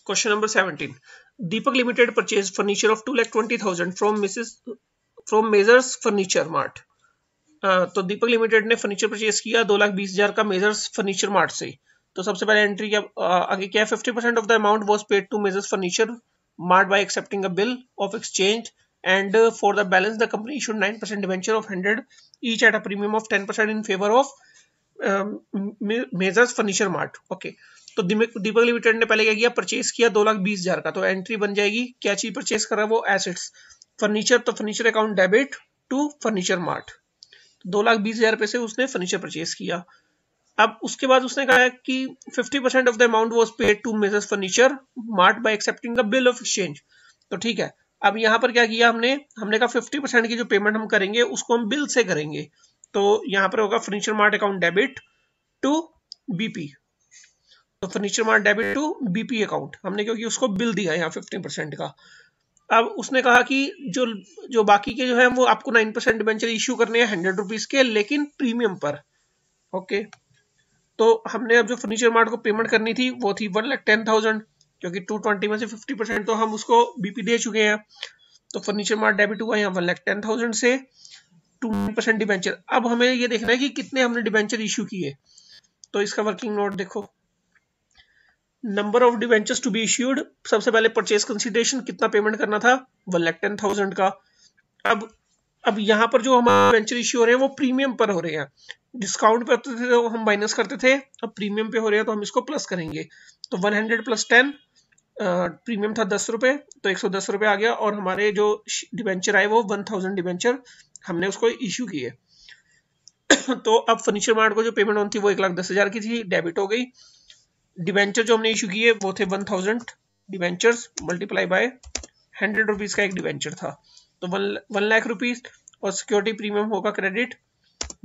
Question number 17. Deepak limited purchase furniture of 2,20,000 from measures Furniture mart. तो दीपक limited ने furniture purchase किया 2,20,000 का measures Furniture mart से. तो सबसे पहले एंट्री क्या आगे क्या है, 50% of the amount was paid to messrs Furniture Mart by accepting a bill of exchange, and for the balance the company issued 9% debenture of 100 each at a premium of 10% in favor of measures Furniture mart. Okay, तो दीपक limited ने पहले क्या किया, purchase किया 2,20,000 का. तो entry बन जाएगी, क्या चीज परचेज कर रहा है वो, एसेट्स फर्नीचर. तो furniture account debit to Furniture Mart. 2,20,000 रुपए से उसने फर्नीचर परचेज किया. अब उसके बाद उसने कहा कि 50% of the amount was paid to messrs Furniture Mart by accepting the bill of exchange. तो ठीक है, अब यहाँ पर क्या किया हमने कहा 50% की जो पेमेंट हम करेंगे उसको हम बिल से करेंगे. तो यहाँ पर होगा furniture mart account debit to BP. तो furniture mart debit to BP account हमने, क्योंकि उसको बिल दिया यहाँ 50% का. अब उसने कहा कि जो बाकी के जो है वो आपको 9% डिबेंचर इश्यू करने हैं 100 रुपीज के, लेकिन प्रीमियम पर. ओके, तो हमने अब जो फर्नीचर मार्ट को पेमेंट करनी थी वो थी 1,10,000, क्योंकि 220 में से 50% तो हम उसको बीपी दे चुके हैं. तो फर्नीचर मार्ट डेबिट हुआ यहाँ 1,10,000 से 2% डिबेंचर. अब हमें ये देखना है कि कितने हमने डिबेंचर इश्यू किए. तो इसका वर्किंग नोट देखो, number of debentures to be issued. सबसे पहले परचेज कंसीडरेशन कितना पेमेंट करना था, 1,10,000 का. अब यहाँ पर जो हमारे डिबेंचर इश्यू हो रहे हैं वो प्रीमियम पर हो रहे हैं. डिस्काउंट पे होते थे तो हम माइनस करते थे, अब प्रीमियम पे हो रहे हैं तो हम इसको प्लस करेंगे. तो 100 प्लस 10, प्रीमियम था 10 रुपए, तो 110 रुपए आ गया. और हमारे जो डिबेंचर आए वो 1,000 डिबेंचर हमने उसको इश्यू किए. तो अब फर्नीचर मार्ट को जो पेमेंट होनी थी वो 1,10,000 की थी, डेबिट हो गई. डिबेंचर जो हमने इश्यू किए वो थे 1,000 डिबेंचर्स मल्टीप्लाई बाय 100 रुपीज का एक डिबेंचर था, तो 1 लाख रुपीज. और सिक्योरिटी प्रीमियम होगा क्रेडिट,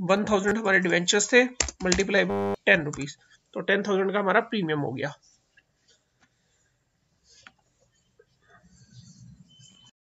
1,000 हमारे डिबेंचर्स थे मल्टीप्लाई बाय 10 रुपीज, तो 10,000 का हमारा प्रीमियम हो गया.